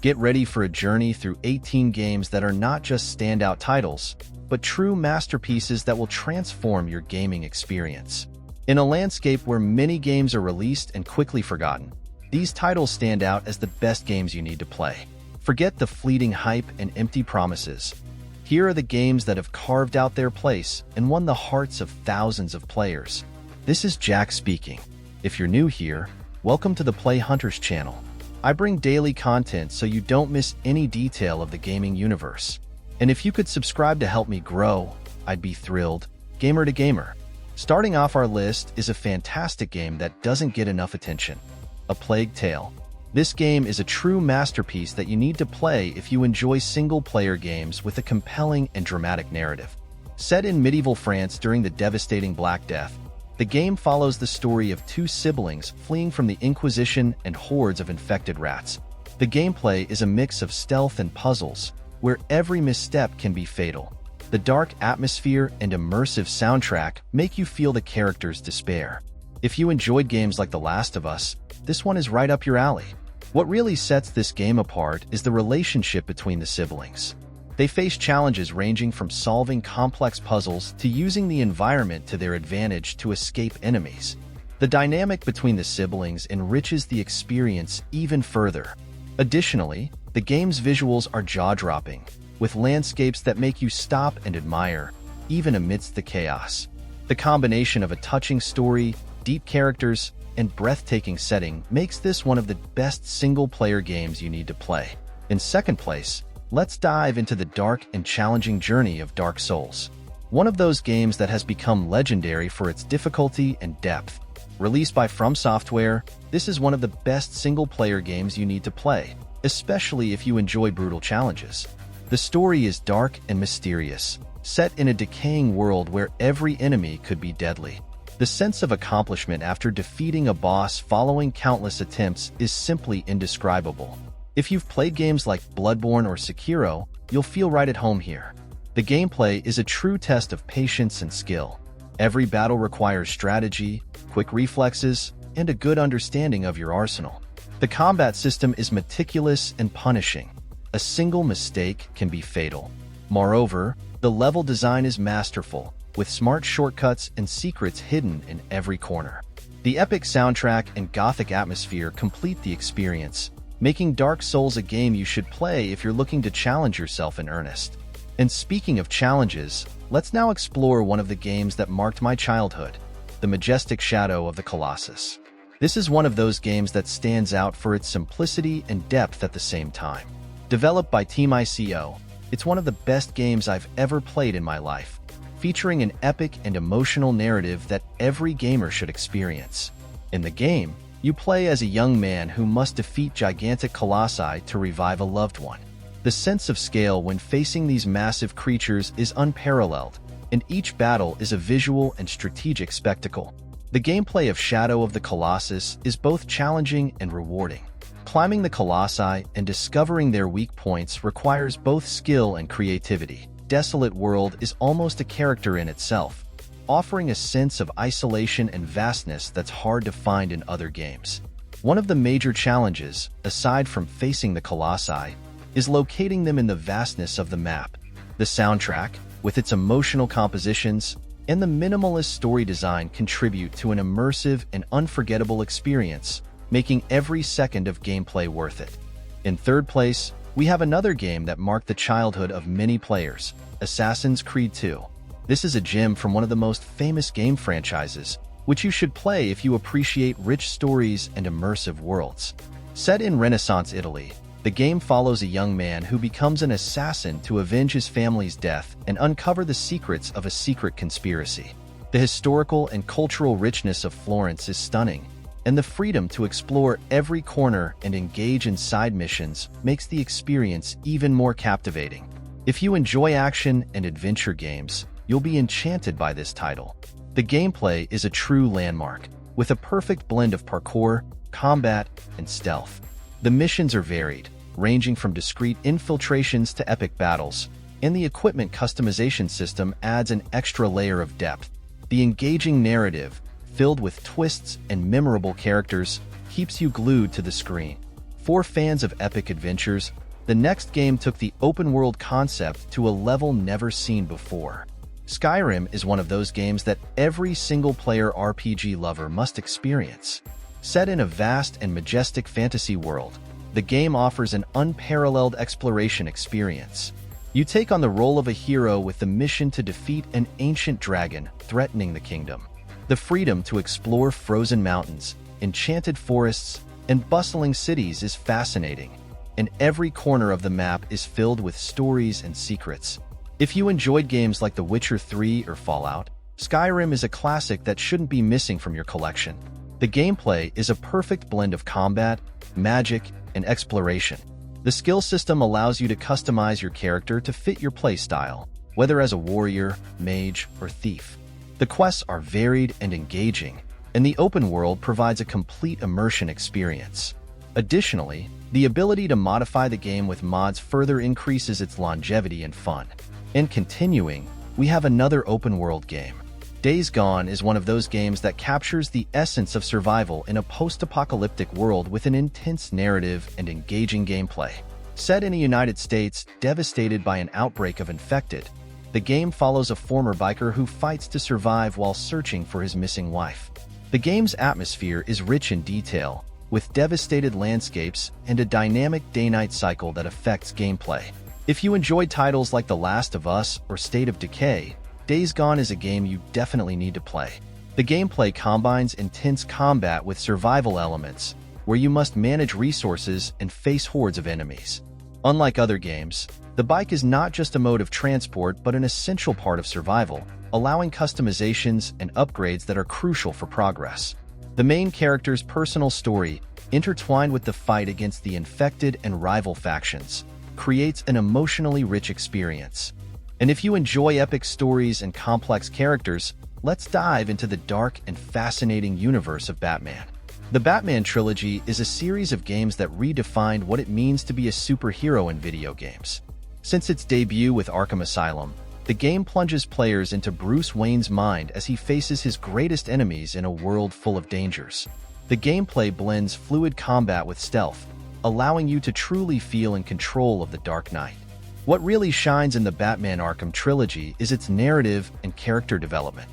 Get ready for a journey through 18 games that are not just standout titles, but true masterpieces that will transform your gaming experience. In a landscape where many games are released and quickly forgotten, these titles stand out as the best games you need to play. Forget the fleeting hype and empty promises. Here are the games that have carved out their place and won the hearts of thousands of players. This is Jack speaking. If you're new here, welcome to the Play Hunters channel. I bring daily content so you don't miss any detail of the gaming universe. And if you could subscribe to help me grow, I'd be thrilled. Gamer to Gamer. Starting off our list is a fantastic game that doesn't get enough attention. A Plague Tale. This game is a true masterpiece that you need to play if you enjoy single-player games with a compelling and dramatic narrative. Set in medieval France during the devastating Black Death, the game follows the story of two siblings fleeing from the Inquisition and hordes of infected rats. The gameplay is a mix of stealth and puzzles, where every misstep can be fatal. The dark atmosphere and immersive soundtrack make you feel the characters' despair. If you enjoyed games like The Last of Us, this one is right up your alley. What really sets this game apart is the relationship between the siblings. They face challenges ranging from solving complex puzzles to using the environment to their advantage to escape enemies. The dynamic between the siblings enriches the experience even further. Additionally, the game's visuals are jaw-dropping, with landscapes that make you stop and admire, even amidst the chaos. The combination of a touching story, deep characters, and breathtaking setting makes this one of the best single-player games you need to play. In second place, let's dive into the dark and challenging journey of Dark Souls. One of those games that has become legendary for its difficulty and depth. Released by From Software, this is one of the best single-player games you need to play, especially if you enjoy brutal challenges. The story is dark and mysterious, set in a decaying world where every enemy could be deadly. The sense of accomplishment after defeating a boss following countless attempts is simply indescribable. If you've played games like Bloodborne or Sekiro, you'll feel right at home here. The gameplay is a true test of patience and skill. Every battle requires strategy, quick reflexes, and a good understanding of your arsenal. The combat system is meticulous and punishing. A single mistake can be fatal. Moreover, the level design is masterful, with smart shortcuts and secrets hidden in every corner. The epic soundtrack and gothic atmosphere complete the experience, making Dark Souls a game you should play if you're looking to challenge yourself in earnest. And speaking of challenges, let's now explore one of the games that marked my childhood, The Majestic Shadow of the Colossus. This is one of those games that stands out for its simplicity and depth at the same time. Developed by Team ICO, it's one of the best games I've ever played in my life, featuring an epic and emotional narrative that every gamer should experience. In the game, you play as a young man who must defeat gigantic colossi to revive a loved one. The sense of scale when facing these massive creatures is unparalleled, and each battle is a visual and strategic spectacle. The gameplay of Shadow of the Colossus is both challenging and rewarding. Climbing the colossi and discovering their weak points requires both skill and creativity. Desolate World is almost a character in itself, offering a sense of isolation and vastness that's hard to find in other games. One of the major challenges, aside from facing the colossi, is locating them in the vastness of the map. The soundtrack, with its emotional compositions, and the minimalist story design contribute to an immersive and unforgettable experience, making every second of gameplay worth it. In third place, we have another game that marked the childhood of many players, Assassin's Creed II. This is a gem from one of the most famous game franchises, which you should play if you appreciate rich stories and immersive worlds. Set in Renaissance Italy, the game follows a young man who becomes an assassin to avenge his family's death and uncover the secrets of a secret conspiracy. The historical and cultural richness of Florence is stunning, and the freedom to explore every corner and engage in side missions makes the experience even more captivating. If you enjoy action and adventure games, you'll be enchanted by this title. The gameplay is a true landmark, with a perfect blend of parkour, combat, and stealth. The missions are varied, ranging from discreet infiltrations to epic battles, and the equipment customization system adds an extra layer of depth. The engaging narrative, filled with twists and memorable characters, keeps you glued to the screen. For fans of epic adventures, the next game took the open-world concept to a level never seen before. Skyrim is one of those games that every single-player RPG lover must experience. Set in a vast and majestic fantasy world, the game offers an unparalleled exploration experience. You take on the role of a hero with the mission to defeat an ancient dragon threatening the kingdom. The freedom to explore frozen mountains, enchanted forests, and bustling cities is fascinating, and every corner of the map is filled with stories and secrets. If you enjoyed games like The Witcher 3 or Fallout, Skyrim is a classic that shouldn't be missing from your collection. The gameplay is a perfect blend of combat, magic, and exploration. The skill system allows you to customize your character to fit your playstyle, whether as a warrior, mage, or thief. The quests are varied and engaging, and the open world provides a complete immersion experience. Additionally, the ability to modify the game with mods further increases its longevity and fun. And continuing, we have another open-world game. Days Gone is one of those games that captures the essence of survival in a post-apocalyptic world with an intense narrative and engaging gameplay. Set in the United States, devastated by an outbreak of infected, the game follows a former biker who fights to survive while searching for his missing wife. The game's atmosphere is rich in detail, with devastated landscapes and a dynamic day-night cycle that affects gameplay. If you enjoyed titles like The Last of Us or State of Decay, Days Gone is a game you definitely need to play. The gameplay combines intense combat with survival elements, where you must manage resources and face hordes of enemies. Unlike other games, the bike is not just a mode of transport but an essential part of survival, allowing customizations and upgrades that are crucial for progress. The main character's personal story, intertwined with the fight against the infected and rival factions, creates an emotionally rich experience. And if you enjoy epic stories and complex characters, let's dive into the dark and fascinating universe of Batman. The Batman trilogy is a series of games that redefined what it means to be a superhero in video games. Since its debut with Arkham Asylum, the game plunges players into Bruce Wayne's mind as he faces his greatest enemies in a world full of dangers. The gameplay blends fluid combat with stealth, allowing you to truly feel in control of the Dark Knight. What really shines in the Batman Arkham trilogy is its narrative and character development.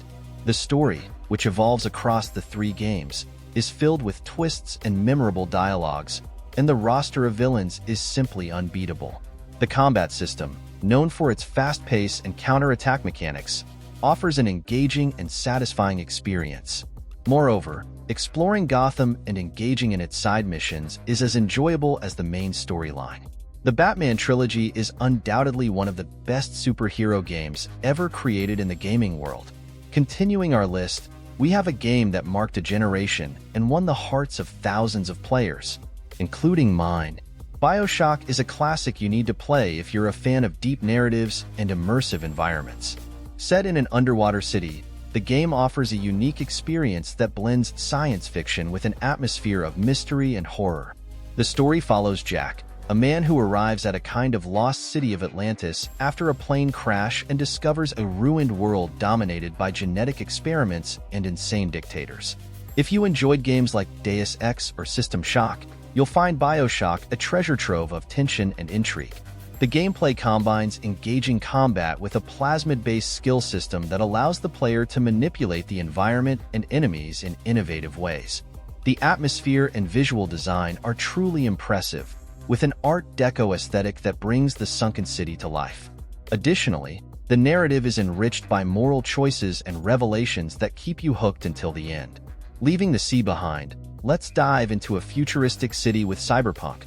The story, which evolves across the three games, is filled with twists and memorable dialogues, and the roster of villains is simply unbeatable. The combat system, known for its fast pace and counter-attack mechanics, offers an engaging and satisfying experience. Moreover, exploring Gotham and engaging in its side missions is as enjoyable as the main storyline. The Batman trilogy is undoubtedly one of the best superhero games ever created in the gaming world. Continuing our list, we have a game that marked a generation and won the hearts of thousands of players, including mine. BioShock is a classic you need to play if you're a fan of deep narratives and immersive environments. Set in an underwater city, the game offers a unique experience that blends science fiction with an atmosphere of mystery and horror. The story follows Jack, a man who arrives at a kind of lost city of Atlantis after a plane crash and discovers a ruined world dominated by genetic experiments and insane dictators. If you enjoyed games like Deus Ex or System Shock, you'll find BioShock a treasure trove of tension and intrigue. The gameplay combines engaging combat with a plasmid-based skill system that allows the player to manipulate the environment and enemies in innovative ways. The atmosphere and visual design are truly impressive, with an Art Deco aesthetic that brings the sunken city to life. Additionally, the narrative is enriched by moral choices and revelations that keep you hooked until the end. Leaving the sea behind, let's dive into a futuristic city with Cyberpunk,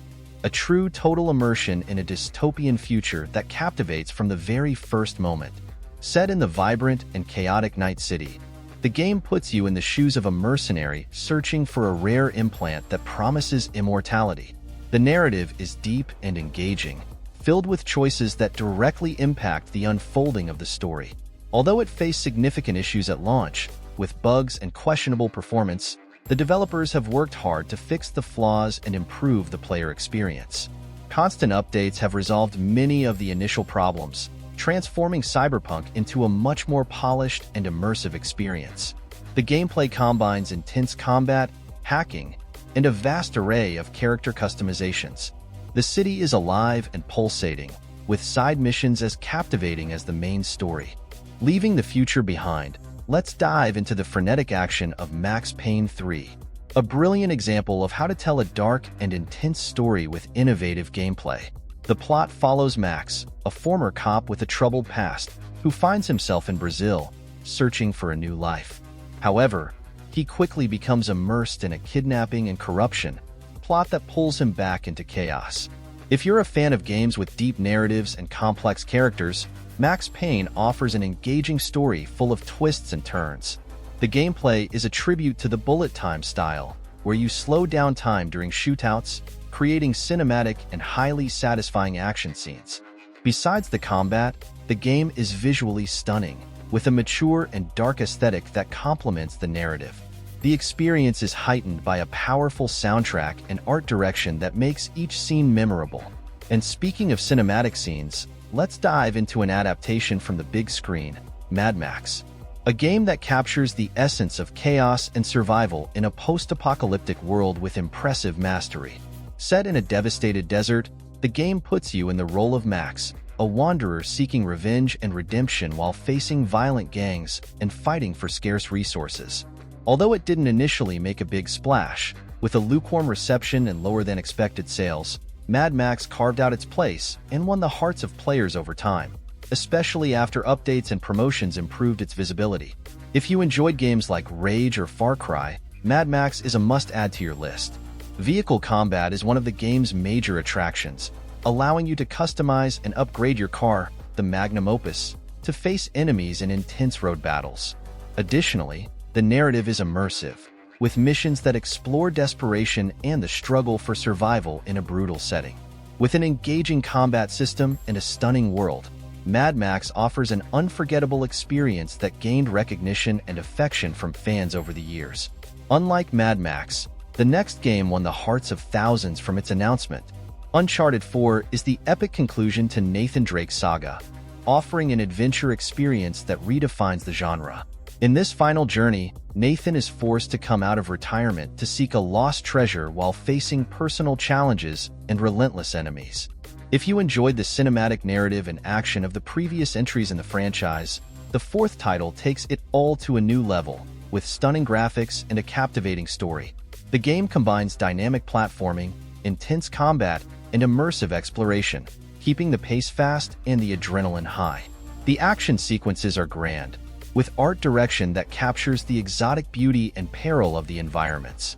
a true total immersion in a dystopian future that captivates from the very first moment. Set in the vibrant and chaotic Night City, the game puts you in the shoes of a mercenary searching for a rare implant that promises immortality. The narrative is deep and engaging, filled with choices that directly impact the unfolding of the story. Although it faced significant issues at launch, with bugs and questionable performance, the developers have worked hard to fix the flaws and improve the player experience. Constant updates have resolved many of the initial problems, transforming Cyberpunk into a much more polished and immersive experience. The gameplay combines intense combat, hacking, and a vast array of character customizations. The city is alive and pulsating, with side missions as captivating as the main story. Leaving the future behind, let's dive into the frenetic action of Max Payne 3, a brilliant example of how to tell a dark and intense story with innovative gameplay. The plot follows Max, a former cop with a troubled past, who finds himself in Brazil, searching for a new life. However, he quickly becomes immersed in a kidnapping and corruption plot that pulls him back into chaos. If you're a fan of games with deep narratives and complex characters, Max Payne offers an engaging story full of twists and turns. The gameplay is a tribute to the bullet time style, where you slow down time during shootouts, creating cinematic and highly satisfying action scenes. Besides the combat, the game is visually stunning, with a mature and dark aesthetic that complements the narrative. The experience is heightened by a powerful soundtrack and art direction that makes each scene memorable. And speaking of cinematic scenes, let's dive into an adaptation from the big screen, Mad Max, a game that captures the essence of chaos and survival in a post-apocalyptic world with impressive mastery. Set in a devastated desert, the game puts you in the role of Max, a wanderer seeking revenge and redemption while facing violent gangs and fighting for scarce resources. Although it didn't initially make a big splash, with a lukewarm reception and lower-than-expected sales, Mad Max carved out its place and won the hearts of players over time, especially after updates and promotions improved its visibility. If you enjoyed games like Rage or Far Cry, Mad Max is a must-add to your list. Vehicle combat is one of the game's major attractions, allowing you to customize and upgrade your car, the magnum opus, to face enemies in intense road battles. Additionally, the narrative is immersive, with missions that explore desperation and the struggle for survival in a brutal setting. With an engaging combat system and a stunning world, Mad Max offers an unforgettable experience that gained recognition and affection from fans over the years. Unlike Mad Max, the next game won the hearts of thousands from its announcement. Uncharted 4 is the epic conclusion to Nathan Drake's saga, offering an adventure experience that redefines the genre. In this final journey, Nathan is forced to come out of retirement to seek a lost treasure while facing personal challenges and relentless enemies. If you enjoyed the cinematic narrative and action of the previous entries in the franchise, the fourth title takes it all to a new level, with stunning graphics and a captivating story. The game combines dynamic platforming, intense combat, and immersive exploration, keeping the pace fast and the adrenaline high. The action sequences are grand, with art direction that captures the exotic beauty and peril of the environments.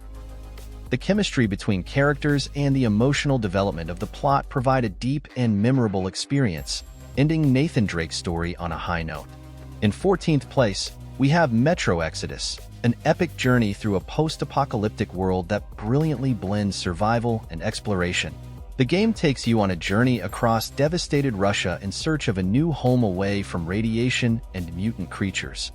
The chemistry between characters and the emotional development of the plot provide a deep and memorable experience, ending Nathan Drake's story on a high note. In 14th place, we have Metro Exodus, an epic journey through a post-apocalyptic world that brilliantly blends survival and exploration. The game takes you on a journey across devastated Russia in search of a new home away from radiation and mutant creatures.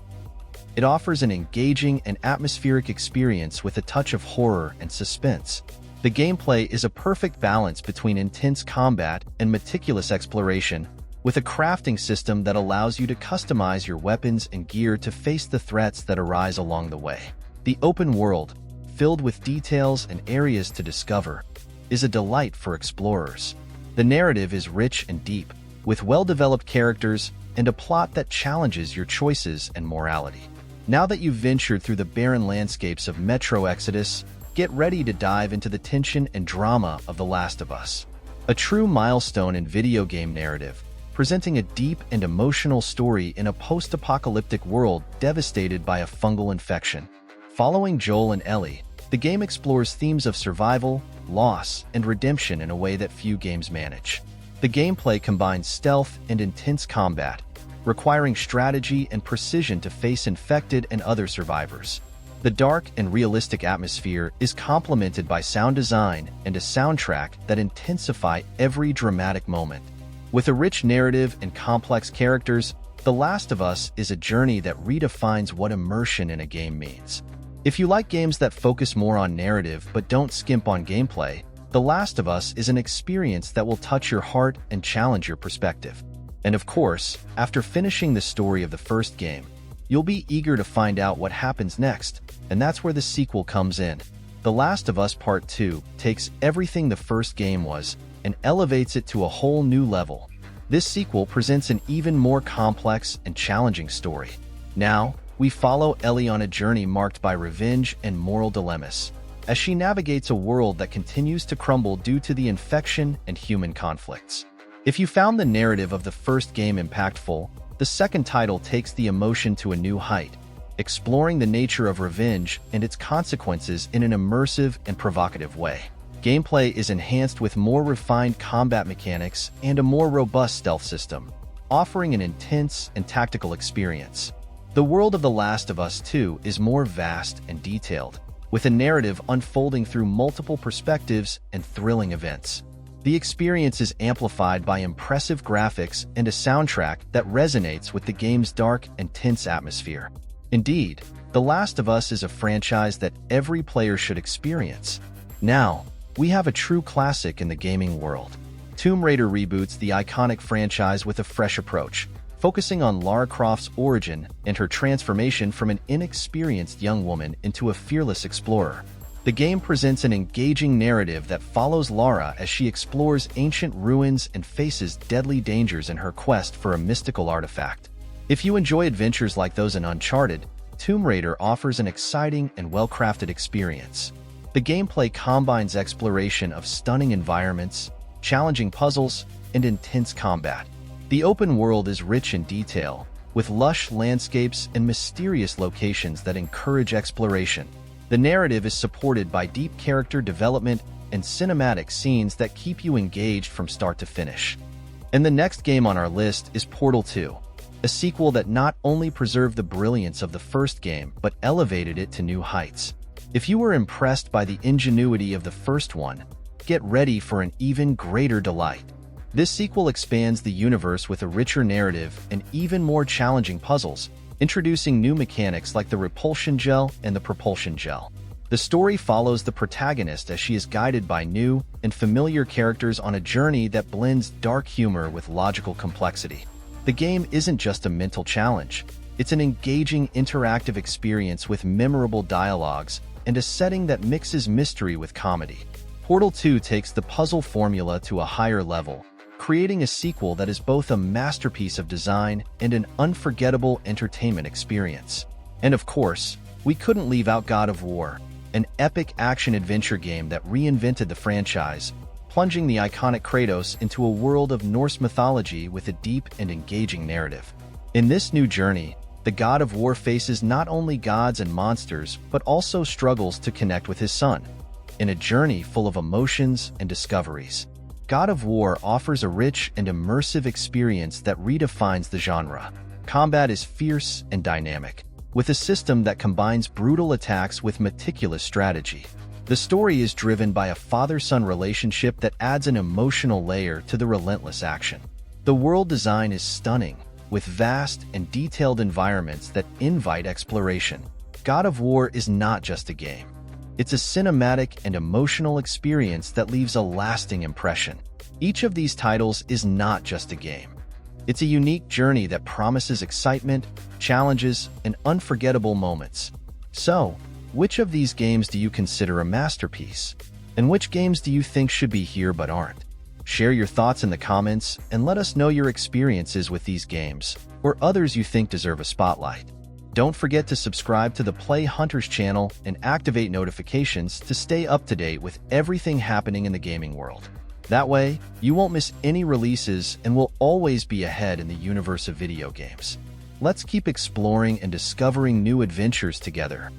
It offers an engaging and atmospheric experience with a touch of horror and suspense. The gameplay is a perfect balance between intense combat and meticulous exploration, with a crafting system that allows you to customize your weapons and gear to face the threats that arise along the way. The open world, filled with details and areas to discover, is a delight for explorers. The narrative is rich and deep, with well-developed characters and a plot that challenges your choices and morality. Now that you've ventured through the barren landscapes of Metro Exodus, get ready to dive into the tension and drama of The Last of Us, a true milestone in video game narrative, presenting a deep and emotional story in a post-apocalyptic world devastated by a fungal infection. Following Joel and Ellie, the game explores themes of survival, loss, and redemption in a way that few games manage. The gameplay combines stealth and intense combat, requiring strategy and precision to face infected and other survivors. The dark and realistic atmosphere is complemented by sound design and a soundtrack that intensify every dramatic moment. With a rich narrative and complex characters, The Last of Us is a journey that redefines what immersion in a game means. If you like games that focus more on narrative but don't skimp on gameplay, The Last of Us is an experience that will touch your heart and challenge your perspective. And of course, after finishing the story of the first game, you'll be eager to find out what happens next, and that's where the sequel comes in. The Last of Us Part 2 takes everything the first game was and elevates it to a whole new level. This sequel presents an even more complex and challenging story. Now, we follow Ellie on a journey marked by revenge and moral dilemmas, as she navigates a world that continues to crumble due to the infection and human conflicts. If you found the narrative of the first game impactful, the second title takes the emotion to a new height, exploring the nature of revenge and its consequences in an immersive and provocative way. Gameplay is enhanced with more refined combat mechanics and a more robust stealth system, offering an intense and tactical experience. The world of The Last of Us 2 is more vast and detailed, with a narrative unfolding through multiple perspectives and thrilling events. The experience is amplified by impressive graphics and a soundtrack that resonates with the game's dark and tense atmosphere. Indeed, The Last of Us is a franchise that every player should experience. Now, we have a true classic in the gaming world. Tomb Raider reboots the iconic franchise with a fresh approach, focusing on Lara Croft's origin and her transformation from an inexperienced young woman into a fearless explorer. The game presents an engaging narrative that follows Lara as she explores ancient ruins and faces deadly dangers in her quest for a mystical artifact. If you enjoy adventures like those in Uncharted, Tomb Raider offers an exciting and well-crafted experience. The gameplay combines exploration of stunning environments, challenging puzzles, and intense combat. The open world is rich in detail, with lush landscapes and mysterious locations that encourage exploration. The narrative is supported by deep character development and cinematic scenes that keep you engaged from start to finish. And the next game on our list is Portal 2, a sequel that not only preserved the brilliance of the first game but elevated it to new heights. If you were impressed by the ingenuity of the first one, get ready for an even greater delight. This sequel expands the universe with a richer narrative and even more challenging puzzles, introducing new mechanics like the repulsion gel and the propulsion gel. The story follows the protagonist as she is guided by new and familiar characters on a journey that blends dark humor with logical complexity. The game isn't just a mental challenge, it's an engaging interactive experience with memorable dialogues and a setting that mixes mystery with comedy. Portal 2 takes the puzzle formula to a higher level, creating a sequel that is both a masterpiece of design and an unforgettable entertainment experience. And of course, we couldn't leave out God of War, an epic action-adventure game that reinvented the franchise, plunging the iconic Kratos into a world of Norse mythology with a deep and engaging narrative. In this new journey, the God of War faces not only gods and monsters, but also struggles to connect with his son. In a journey full of emotions and discoveries, God of War offers a rich and immersive experience that redefines the genre. Combat is fierce and dynamic, with a system that combines brutal attacks with meticulous strategy. The story is driven by a father-son relationship that adds an emotional layer to the relentless action. The world design is stunning, with vast and detailed environments that invite exploration. God of War is not just a game. It's a cinematic and emotional experience that leaves a lasting impression. Each of these titles is not just a game. It's a unique journey that promises excitement, challenges, and unforgettable moments. So, which of these games do you consider a masterpiece? And which games do you think should be here but aren't? Share your thoughts in the comments and let us know your experiences with these games, or others you think deserve a spotlight. Don't forget to subscribe to the Play Hunters channel and activate notifications to stay up to date with everything happening in the gaming world. That way, you won't miss any releases and will always be ahead in the universe of video games. Let's keep exploring and discovering new adventures together.